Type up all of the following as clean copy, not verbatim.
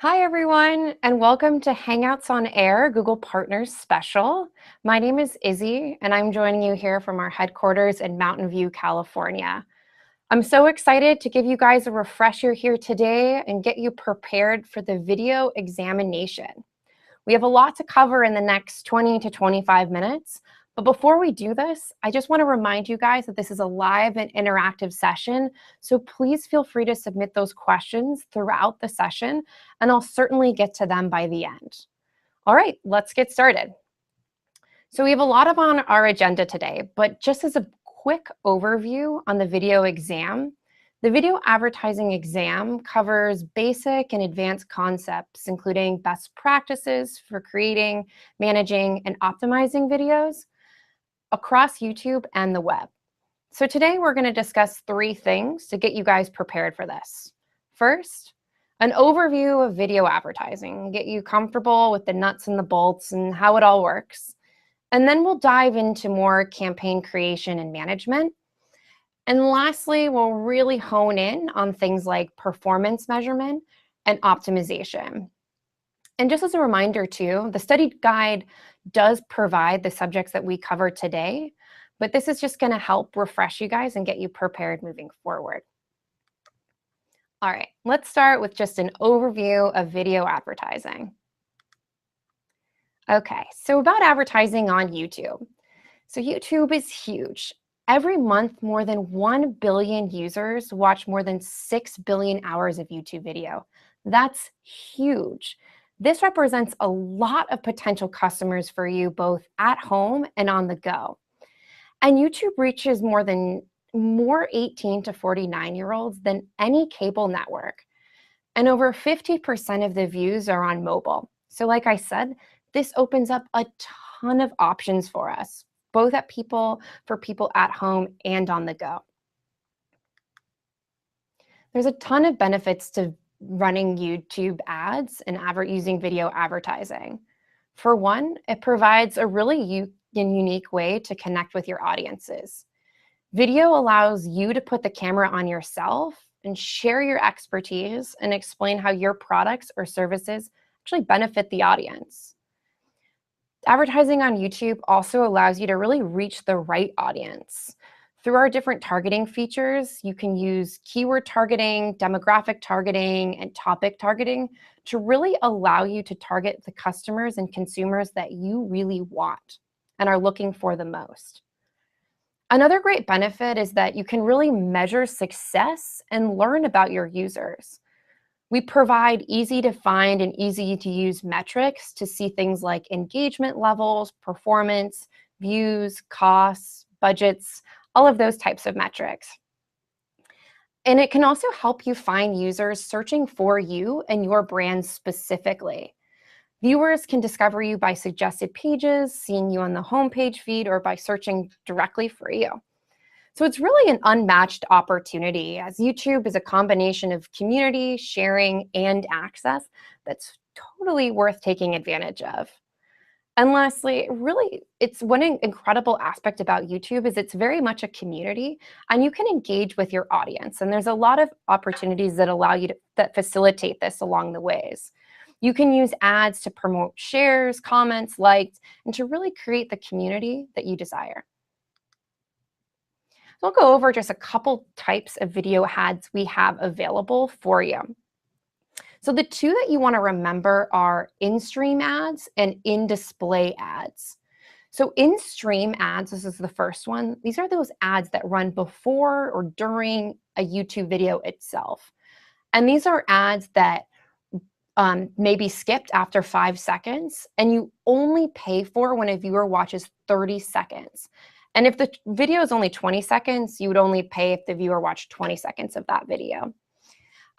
Hi, everyone, and welcome to Hangouts on Air Google Partners Special. My name is Izzy, and I'm joining you here from our headquarters in Mountain View, California. I'm so excited to give you guys a refresher here today and get you prepared for the video examination. We have a lot to cover in the next 20 to 25 minutes, but before we do this, I just want to remind you guys that this is a live and interactive session, so please feel free to submit those questions throughout the session, and I'll certainly get to them by the end. All right, let's get started. So we have a lot on our agenda today, but just as a quick overview on the video exam, the video advertising exam covers basic and advanced concepts, including best practices for creating, managing, and optimizing videos across YouTube and the web. So today we're going to discuss three things to get you guys prepared for this. First, an overview of video advertising, get you comfortable with the nuts and the bolts and how it all works. And then we'll dive into more campaign creation and management. And lastly, we'll really hone in on things like performance measurement and optimization. And just as a reminder too, the study guide does provide the subjects that we cover today, but this is just going to help refresh you guys and get you prepared moving forward. All right, let's start with just an overview of video advertising. Okay, so about advertising on YouTube. So YouTube is huge. Every month, more than 1 billion users watch more than 6 billion hours of YouTube video. That's huge. This represents a lot of potential customers for you both at home and on the go. And YouTube reaches more 18 to 49-year-olds than any cable network. And over 50% of the views are on mobile. So like I said, this opens up a ton of options for us, both for people at home and on the go. There's a ton of benefits to running YouTube ads and using video advertising. For one, it provides a really unique way to connect with your audiences. Video allows you to put the camera on yourself and share your expertise and explain how your products or services actually benefit the audience. Advertising on YouTube also allows you to really reach the right audience. Through our different targeting features, you can use keyword targeting, demographic targeting, and topic targeting to really allow you to target the customers and consumers that you really want and are looking for the most. Another great benefit is that you can really measure success and learn about your users. We provide easy to find and easy to use metrics to see things like engagement levels, performance, views, costs, budgets, all of those types of metrics. And it can also help you find users searching for you and your brand specifically. Viewers can discover you by suggested pages, seeing you on the homepage feed, or by searching directly for you. So it's really an unmatched opportunity, as YouTube is a combination of community, sharing, and access that's totally worth taking advantage of. And lastly, really, it's one incredible aspect about YouTube is it's very much a community, and you can engage with your audience. And there's a lot of opportunities that allow you that facilitate this along the ways. You can use ads to promote shares, comments, likes, and to really create the community that you desire. So I'll go over just a couple types of video ads we have available for you. So the two that you want to remember are in-stream ads and in-display ads. So in-stream ads, this is the first one. These are those ads that run before or during a YouTube video itself. And these are ads that may be skipped after 5 seconds, and you only pay for when a viewer watches 30 seconds. And if the video is only 20 seconds, you would only pay if the viewer watched 20 seconds of that video.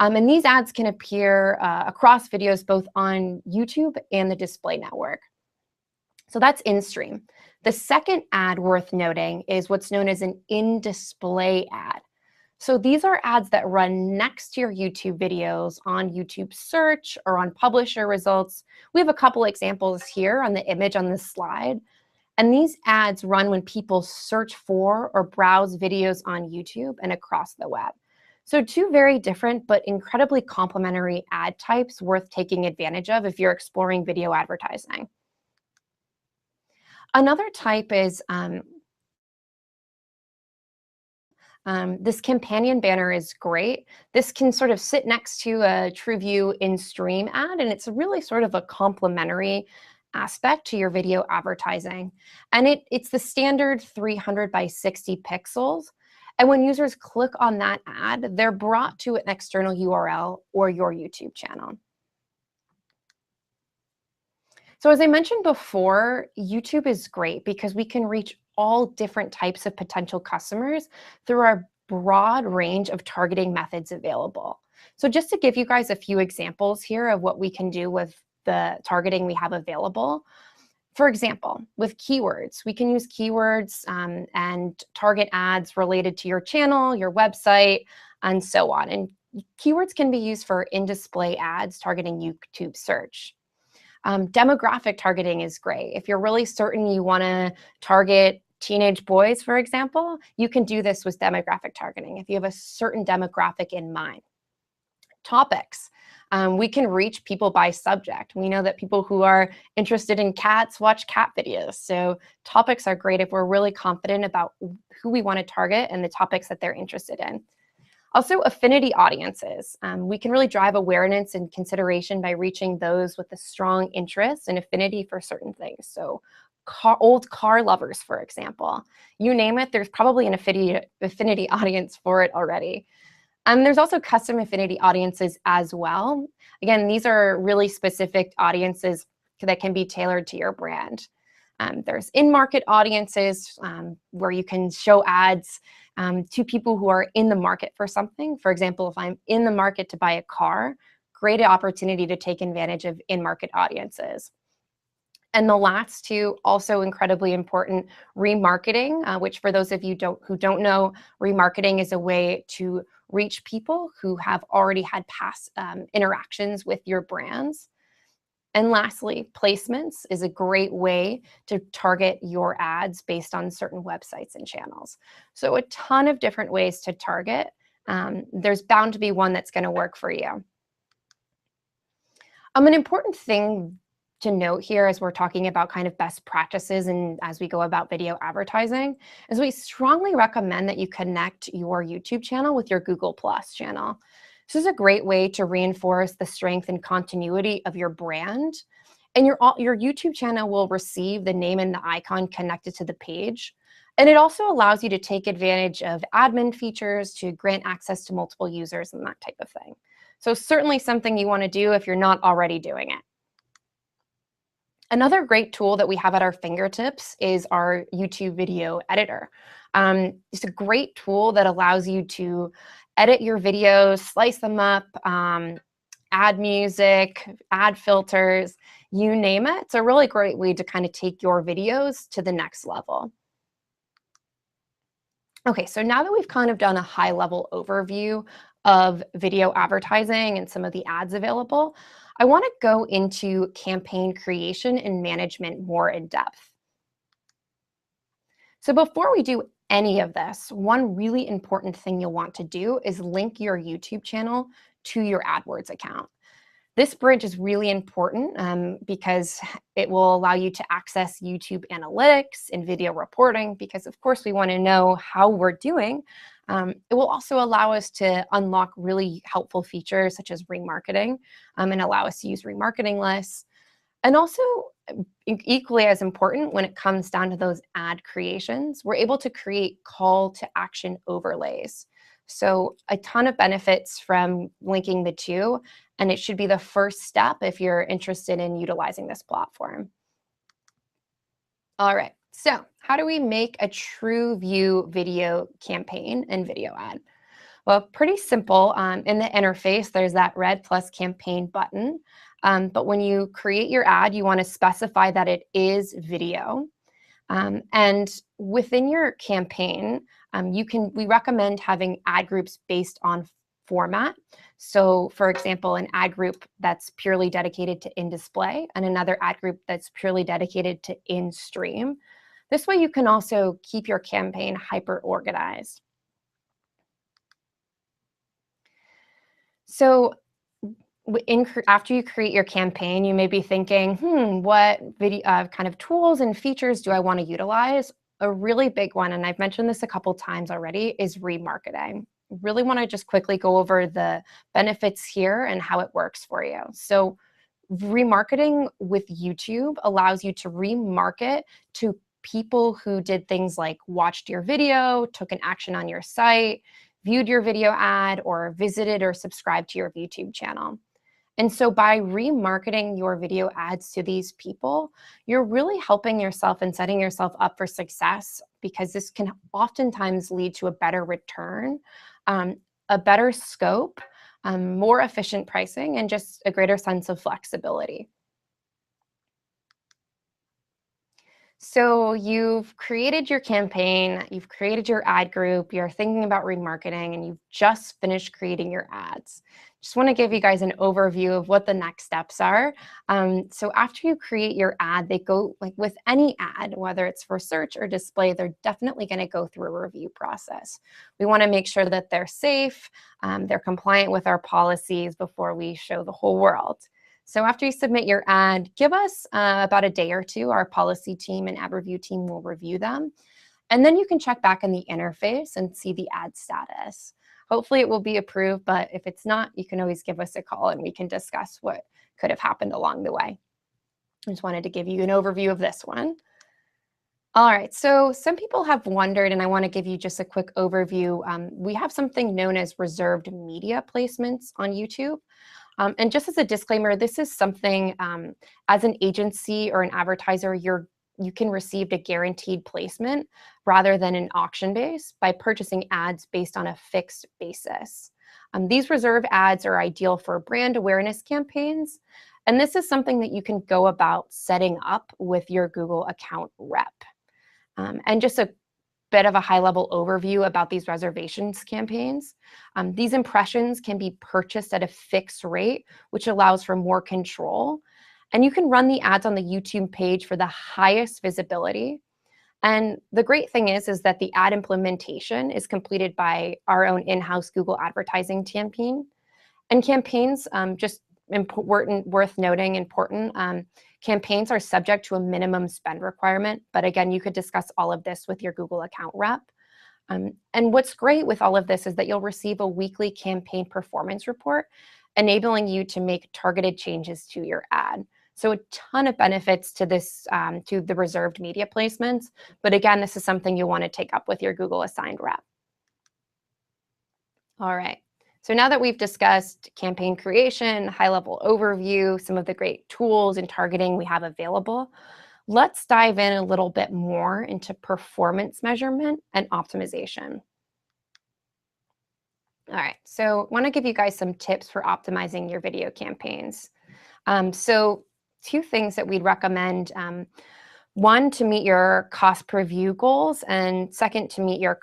And these ads can appear across videos, both on YouTube and the display network. So that's in-stream. The second ad worth noting is what's known as an in-display ad. So these are ads that run next to your YouTube videos on YouTube search or on publisher results. We have a couple examples here on the image on this slide. And these ads run when people search for or browse videos on YouTube and across the web. So two very different but incredibly complementary ad types worth taking advantage of if you're exploring video advertising. Another type is this companion banner is great. This can sort of sit next to a TrueView in-stream ad, and it's really sort of a complementary aspect to your video advertising. And it's the standard 300 by 60 pixels. And when users click on that ad, they're brought to an external URL or your YouTube channel. So as I mentioned before, YouTube is great because we can reach all different types of potential customers through our broad range of targeting methods available. So just to give you guys a few examples here of what we can do with the targeting we have available. For example, with keywords, we can use keywords and target ads related to your channel, your website, and so on. And keywords can be used for in-display ads targeting YouTube search. Demographic targeting is great. If you're really certain you want to target teenage boys, for example, you can do this with demographic targeting if you have a certain demographic in mind. Topics. We can reach people by subject. We know that people who are interested in cats watch cat videos. So topics are great if we're really confident about who we want to target and the topics that they're interested in. Also, affinity audiences. We can really drive awareness and consideration by reaching those with a strong interest and affinity for certain things. So old car lovers, for example. You name it, there's probably an affinity audience for it already. There's also custom affinity audiences as well. Again, these are really specific audiences that can be tailored to your brand. There's in-market audiences where you can show ads to people who are in the market for something. For example, if I'm in the market to buy a car, great opportunity to take advantage of in-market audiences. And the last two, also incredibly important, remarketing, which for those of you who don't know, remarketing is a way to reach people who have already had past interactions with your brands. And lastly, placements is a great way to target your ads based on certain websites and channels. So a ton of different ways to target. There's bound to be one that's going to work for you. An important thing to note here as we're talking about kind of best practices and as we go about video advertising is we strongly recommend that you connect your YouTube channel with your Google Plus channel. This is a great way to reinforce the strength and continuity of your brand. And your YouTube channel will receive the name and the icon connected to the page. And it also allows you to take advantage of admin features to grant access to multiple users and that type of thing. So certainly something you want to do if you're not already doing it. Another great tool that we have at our fingertips is our YouTube video editor. It's a great tool that allows you to edit your videos, slice them up, add music, add filters, you name it. It's a really great way to kind of take your videos to the next level. Okay, so now that we've kind of done a high-level overview of video advertising and some of the ads available, I want to go into campaign creation and management more in depth. So before we do any of this, one really important thing you'll want to do is link your YouTube channel to your AdWords account. This bridge is really important because it will allow you to access YouTube analytics and video reporting because, of course, we want to know how we're doing. It will also allow us to unlock really helpful features such as remarketing and allow us to use remarketing lists. And also, equally as important when it comes down to those ad creations, we're able to create call to action overlays. So a ton of benefits from linking the two, and it should be the first step if you're interested in utilizing this platform. All right, so how do we make a TrueView video campaign and video ad? Well, pretty simple. In the interface, there's that red plus campaign button. But when you create your ad, you want to specify that it is video. And within your campaign, we recommend having ad groups based on format. So for example, an ad group that's purely dedicated to in-display and another ad group that's purely dedicated to in-stream. This way you can also keep your campaign hyper-organized. So after you create your campaign, you may be thinking, what video kind of tools and features do I want to utilize? A really big one, and I've mentioned this a couple times already, is remarketing. Really want to just quickly go over the benefits here and how it works for you. So remarketing with YouTube allows you to remarket to people who did things like watched your video, took an action on your site, viewed your video ad, or visited or subscribed to your YouTube channel. And so by remarketing your video ads to these people, you're really helping yourself and setting yourself up for success, because this can oftentimes lead to a better return, a better scope, more efficient pricing, and just a greater sense of flexibility. So you've created your campaign, you've created your ad group, you're thinking about remarketing, and you've just finished creating your ads. Just want to give you guys an overview of what the next steps are. So after you create your ad, they go, like with any ad, whether it's for search or display, they're definitely going to go through a review process. We want to make sure that they're safe, they're compliant with our policies before we show the whole world. So after you submit your ad, give us about a day or two. Our policy team and ad review team will review them. And then you can check back in the interface and see the ad status. Hopefully it will be approved, but if it's not, you can always give us a call and we can discuss what could have happened along the way. I just wanted to give you an overview of this one. All right, so some people have wondered, and I want to give you just a quick overview. We have something known as reserved media placements on YouTube. And just as a disclaimer, this is something as an agency or an advertiser, you can receive a guaranteed placement rather than an auction base by purchasing ads based on a fixed basis. These reserve ads are ideal for brand awareness campaigns. And this is something that you can go about setting up with your Google account rep. And just a bit of a high-level overview about these reservations campaigns. These impressions can be purchased at a fixed rate, which allows for more control. And you can run the ads on the YouTube page for the highest visibility. And the great thing is that the ad implementation is completed by our own in-house Google advertising campaign. And campaigns, just important, worth noting, campaigns are subject to a minimum spend requirement. But again, you could discuss all of this with your Google account rep. And what's great with all of this is that you'll receive a weekly campaign performance report, enabling you to make targeted changes to your ad. So a ton of benefits to this, to the reserved media placements. But again, this is something you want to take up with your Google assigned rep. All right. So now that we've discussed campaign creation, high-level overview, some of the great tools and targeting we have available, let's dive in a little bit more into performance measurement and optimization. All right, so I want to give you guys some tips for optimizing your video campaigns. So two things that we'd recommend. One, to meet your cost per view goals, and second, to meet your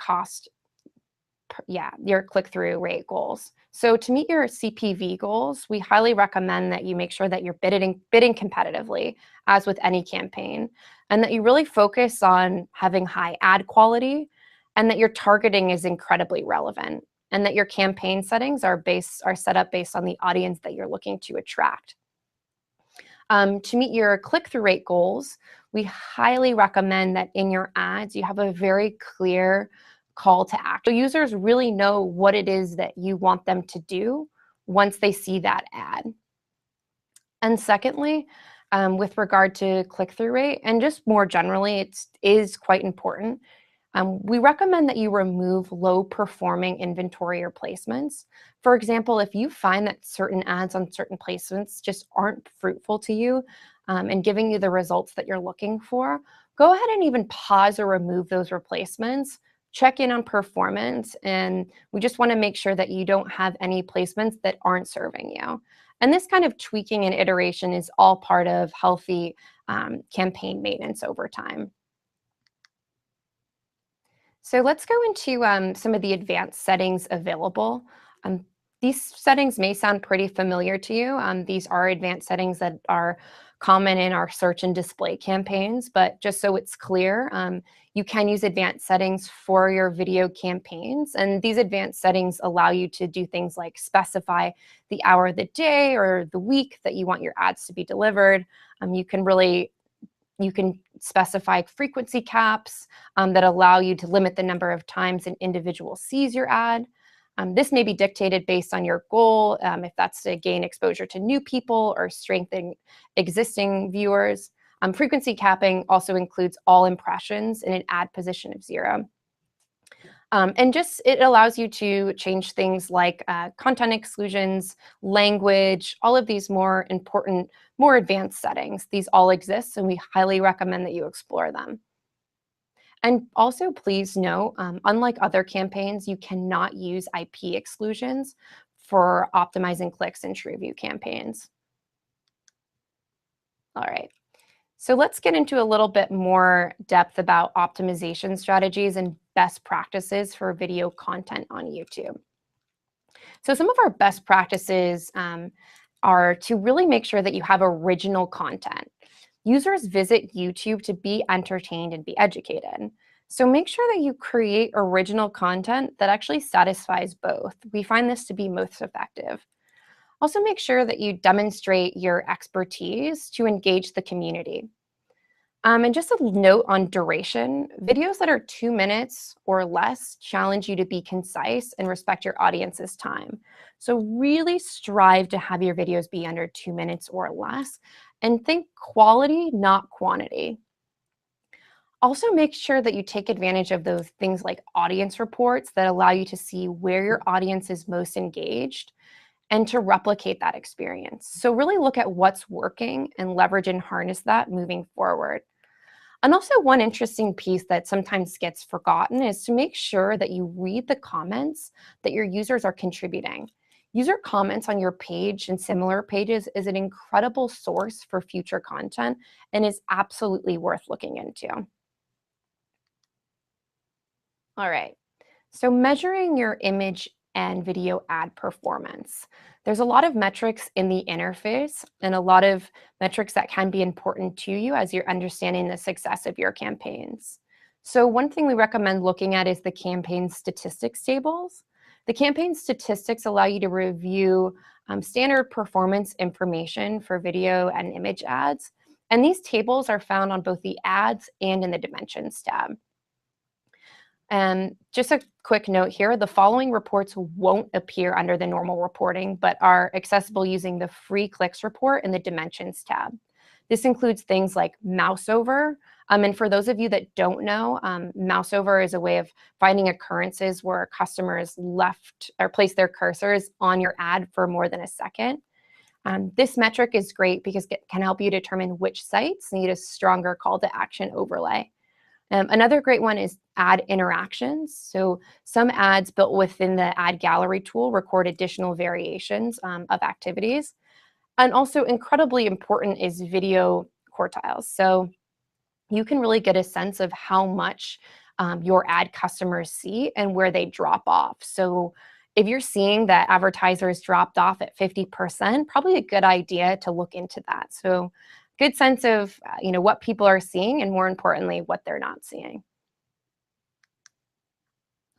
your click-through rate goals. So to meet your CPV goals, we highly recommend that you make sure that you're bidding competitively, as with any campaign, and that you really focus on having high ad quality, and that your targeting is incredibly relevant, and that your campaign settings are set up based on the audience that you're looking to attract. To meet your click-through rate goals, we highly recommend that in your ads, you have a very clear call to action. So users really know what it is that you want them to do once they see that ad. And secondly, with regard to click-through rate, and just more generally, it is quite important. We recommend that you remove low-performing inventory or placements. For example, if you find that certain ads on certain placements just aren't fruitful to you and giving you the results that you're looking for, go ahead and even pause or remove those replacements. Check in on performance, and we just want to make sure that you don't have any placements that aren't serving you. And this kind of tweaking and iteration is all part of healthy campaign maintenance over time. So let's go into some of the advanced settings available. These settings may sound pretty familiar to you. These are advanced settings that are common in our search and display campaigns, but just so it's clear, you can use advanced settings for your video campaigns. And these advanced settings allow you to do things like specify the hour of the day or the week that you want your ads to be delivered. You can specify frequency caps that allow you to limit the number of times an individual sees your ad. This may be dictated based on your goal, if that's to gain exposure to new people or strengthen existing viewers. Frequency capping also includes all impressions in an ad position of 0. And just it allows you to change things like content exclusions, language, all of these more important, more advanced settings. These all exist, and we highly recommend that you explore them. And also, please note, unlike other campaigns, you cannot use IP exclusions for optimizing clicks in TrueView campaigns. All right. So let's get into a little bit more depth about optimization strategies and best practices for video content on YouTube. So some of our best practices are to really make sure that you have original content. Users visit YouTube to be entertained and be educated. So make sure that you create original content that actually satisfies both. We find this to be most effective. Also make sure that you demonstrate your expertise to engage the community. And just a note on duration, videos that are 2 minutes or less challenge you to be concise and respect your audience's time. So really strive to have your videos be under 2 minutes or less, and think quality, not quantity. Also make sure that you take advantage of those things like audience reports that allow you to see where your audience is most engaged and to replicate that experience. So really look at what's working and leverage and harness that moving forward. And also one interesting piece that sometimes gets forgotten is to make sure that you read the comments that your users are contributing. User comments on your page and similar pages is an incredible source for future content and is absolutely worth looking into. All right, so measuring your image and video ad performance. There's a lot of metrics in the interface and a lot of metrics that can be important to you as you're understanding the success of your campaigns. So one thing we recommend looking at is the campaign statistics tables. The campaign statistics allow you to review standard performance information for video and image ads. And these tables are found on both the ads and in the dimensions tab. And just a quick note here, the following reports won't appear under the normal reporting, but are accessible using the free clicks report in the dimensions tab. This includes things like mouse over. And for those of you that don't know, mouse over is a way of finding occurrences where customers left or placed their cursors on your ad for more than a second. This metric is great because it can help you determine which sites need a stronger call to action overlay. Another great one is ad interactions. So some ads built within the ad gallery tool record additional variations of activities. And also incredibly important is video quartiles. So you can really get a sense of how much your ad customers see and where they drop off. So if you're seeing that advertisers dropped off at 50%, probably a good idea to look into that. So good sense of what people are seeing and more importantly, what they're not seeing.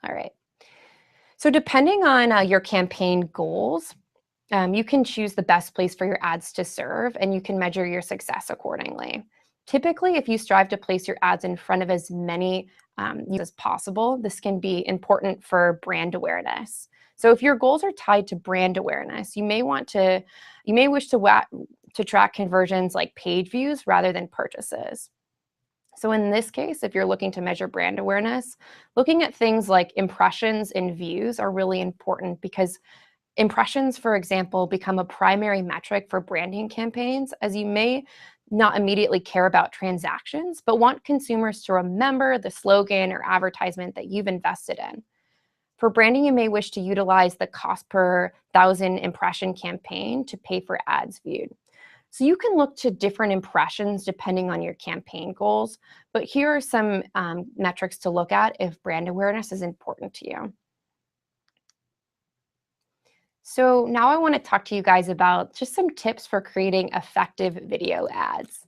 All right. So depending on your campaign goals, you can choose the best place for your ads to serve and you can measure your success accordingly. Typically, if you strive to place your ads in front of as many users as possible, this can be important for brand awareness. So if your goals are tied to brand awareness, you may wish to track conversions like page views rather than purchases. So in this case, if you're looking to measure brand awareness, looking at things like impressions and views are really important because impressions, for example, become a primary metric for branding campaigns, as you may not immediately care about transactions, but want consumers to remember the slogan or advertisement that you've invested in. For branding, you may wish to utilize the cost per 1,000 impression campaign to pay for ads viewed. So you can look to different impressions depending on your campaign goals, but here are some metrics to look at if brand awareness is important to you. So now I want to talk to you guys about just some tips for creating effective video ads.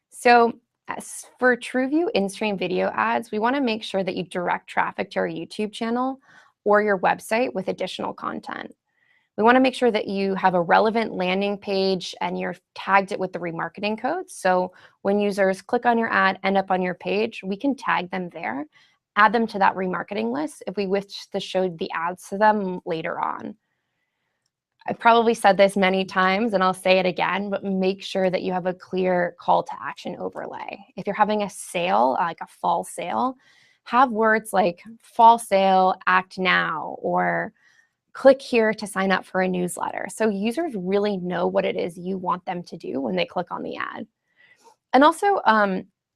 So as for TrueView in-stream video ads, we want to make sure that you direct traffic to our YouTube channel or your website with additional content. We want to make sure that you have a relevant landing page and you're tagged it with the remarketing codes. So when users click on your ad, end up on your page, we can tag them there, add them to that remarketing list if we wish to show the ads to them later on. I've probably said this many times and I'll say it again, but make sure that you have a clear call to action overlay. If you're having a sale, like a fall sale, have words like fall sale, act now, or click here to sign up for a newsletter. So users really know what it is you want them to do when they click on the ad. And also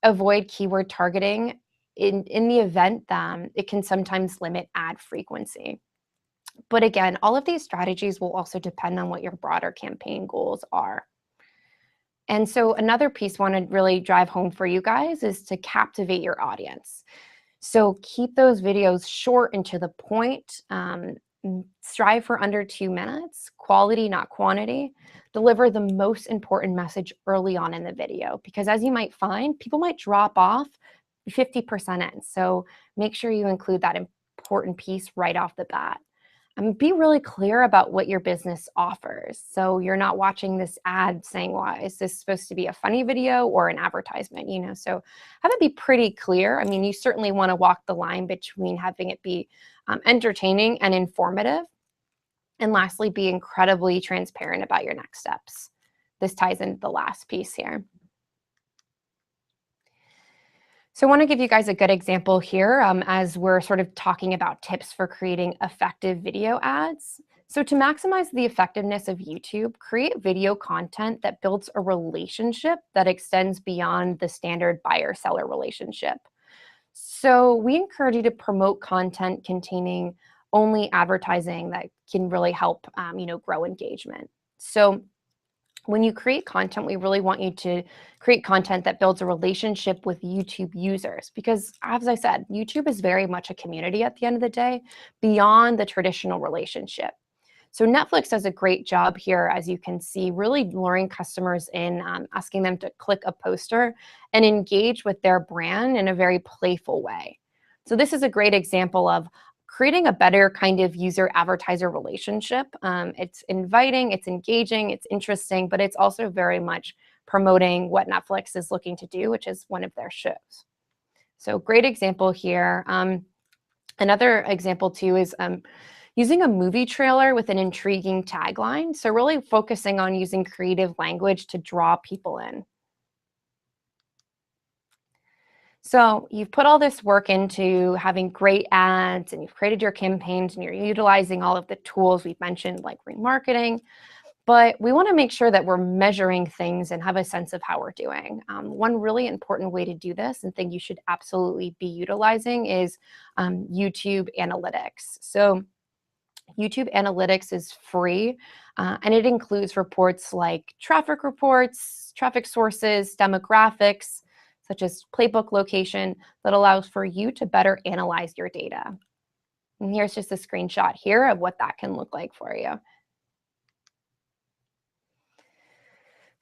avoid keyword targeting in the event that it can sometimes limit ad frequency. But again, all of these strategies will also depend on what your broader campaign goals are. And so another piece I want to really drive home for you guys is to captivate your audience. So keep those videos short and to the point. Strive for under 2 minutes, quality, not quantity. Deliver the most important message early on in the video, because as you might find, people might drop off 50% in. So make sure you include that important piece right off the bat. Be really clear about what your business offers. So you're not watching this ad saying, well, is this supposed to be a funny video or an advertisement? So have it be pretty clear. I mean, you certainly want to walk the line between having it be entertaining and informative. And lastly, be incredibly transparent about your next steps. This ties into the last piece here. So I want to give you guys a good example here as we're sort of talking about tips for creating effective video ads. So to maximize the effectiveness of YouTube, create video content that builds a relationship that extends beyond the standard buyer-seller relationship. So we encourage you to promote content containing only advertising that can really help grow engagement. So when you create content, we really want you to create content that builds a relationship with YouTube users, because as I said, YouTube is very much a community at the end of the day, beyond the traditional relationship. So Netflix does a great job here, as you can see, really luring customers in, asking them to click a poster and engage with their brand in a very playful way. So this is a great example of creating a better kind of user-advertiser relationship. It's inviting, it's engaging, it's interesting, but it's also very much promoting what Netflix is looking to do, which is one of their shows. So great example here. Another example too is using a movie trailer with an intriguing tagline. So really focusing on using creative language to draw people in. So you've put all this work into having great ads and you've created your campaigns and you're utilizing all of the tools we've mentioned, like remarketing, but we want to make sure that we're measuring things and have a sense of how we're doing. One really important way to do this and thing you should absolutely be utilizing is YouTube Analytics. So YouTube Analytics is free, and it includes reports like traffic reports, traffic sources, demographics, such as playbook location, that allows for you to better analyze your data. And here's just a screenshot here of what that can look like for you.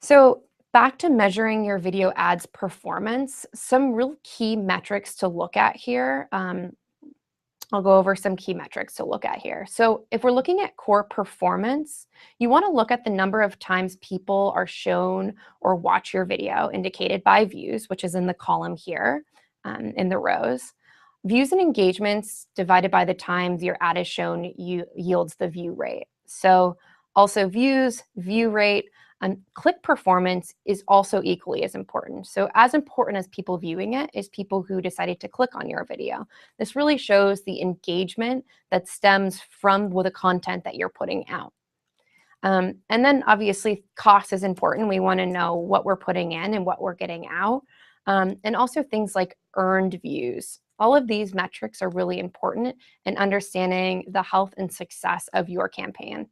So back to measuring your video ads performance, some real key metrics to look at here. I'll go over some key metrics to look at here. So if we're looking at core performance, you want to look at the number of times people are shown or watch your video, indicated by views, which is in the column here in the rows. Views and engagements divided by the times your ad is shown yields the view rate. So also views, view rate, and click performance is also equally as important. So as important as people viewing it is people who decided to click on your video. This really shows the engagement that stems from the content that you're putting out. And then obviously cost is important. We want to know what we're putting in and what we're getting out. And also things like earned views. All of these metrics are really important in understanding the health and success of your campaign.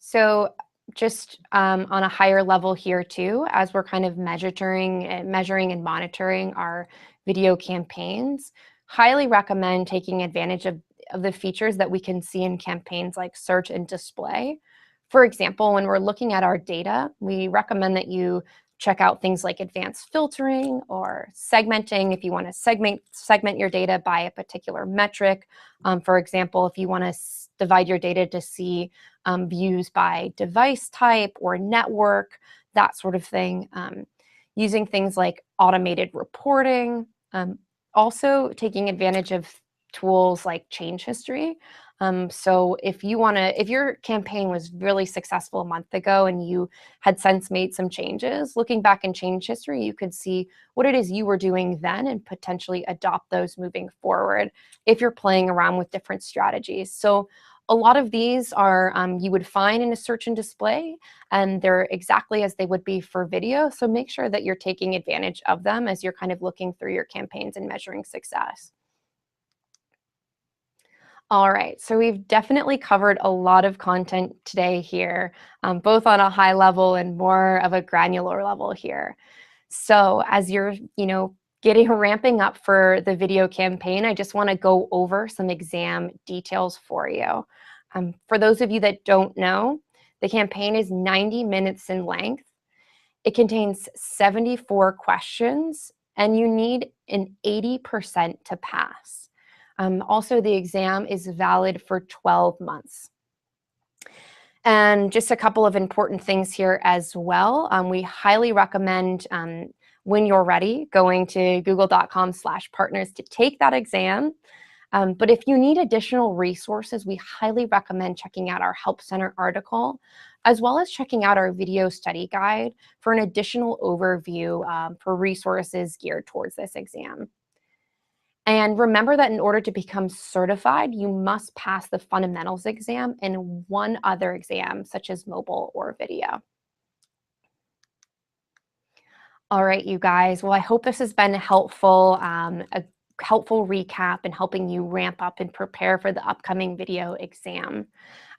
So just on a higher level here too, as we're kind of measuring and monitoring our video campaigns, highly recommend taking advantage of of the features that we can see in campaigns like search and display. For example, when we're looking at our data, we recommend that you check out things like advanced filtering or segmenting if you want to segment your data by a particular metric. For example, if you want to divide your data to see views by device type or network, that sort of thing. Using things like automated reporting, also taking advantage of tools like change history. So if your campaign was really successful a month ago and you had since made some changes, looking back in change history, you could see what it is you were doing then and potentially adopt those moving forward if you're playing around with different strategies. So a lot of these are you would find in a search and display, and they're exactly as they would be for video. So make sure that you're taking advantage of them as you're kind of looking through your campaigns and measuring success. All right, so we've definitely covered a lot of content today here, both on a high level and more of a granular level here. So as you're, ramping up for the video campaign, I just want to go over some exam details for you. For those of you that don't know, the campaign is 90 minutes in length. It contains 74 questions, and you need an 80% to pass. Also, the exam is valid for 12 months. And just a couple of important things here as well. We highly recommend, when you're ready, going to google.com/partners to take that exam. But if you need additional resources, we highly recommend checking out our Help Center article, as well as checking out our video study guide for an additional overview for resources geared towards this exam. And remember that in order to become certified, you must pass the fundamentals exam and one other exam, such as mobile or video. All right, you guys. Well, I hope this has been helpful, a helpful recap and helping you ramp up and prepare for the upcoming video exam.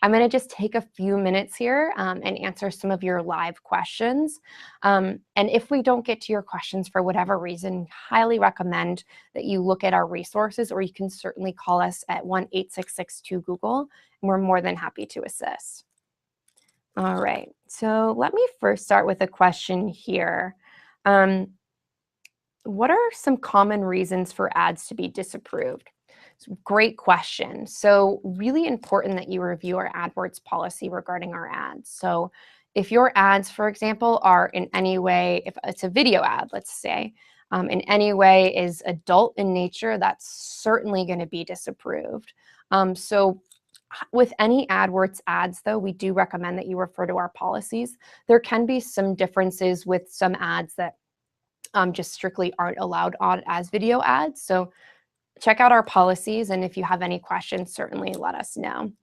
I'm going to just take a few minutes here and answer some of your live questions. And if we don't get to your questions for whatever reason, highly recommend that you look at our resources, or you can certainly call us at 1-866-2-GOOGLE, and we're more than happy to assist. All right, so let me first start with a question here. What are some common reasons for ads to be disapproved? Great question. So really important that you review our AdWords policy regarding our ads. So if your ads, for example, are in any way, if it's a video ad, let's say, in any way is adult in nature, that's certainly going to be disapproved. So with any AdWords ads, though, we do recommend that you refer to our policies. There can be some differences with some ads that just strictly aren't allowed on as video ads. So check out our policies, and if you have any questions, certainly let us know.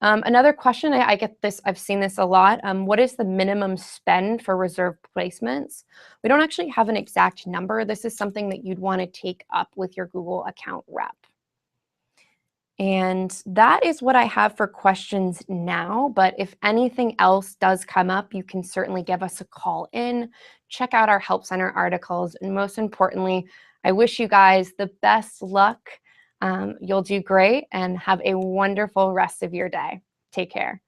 Another question, I get this, I've seen this a lot. What is the minimum spend for reserved placements? We don't actually have an exact number. This is something that you'd want to take up with your Google account rep. And that is what I have for questions now. But if anything else does come up, you can certainly give us a call in, check out our Help Center articles, and most importantly, I wish you guys the best luck. You'll do great and have a wonderful rest of your day. Take care.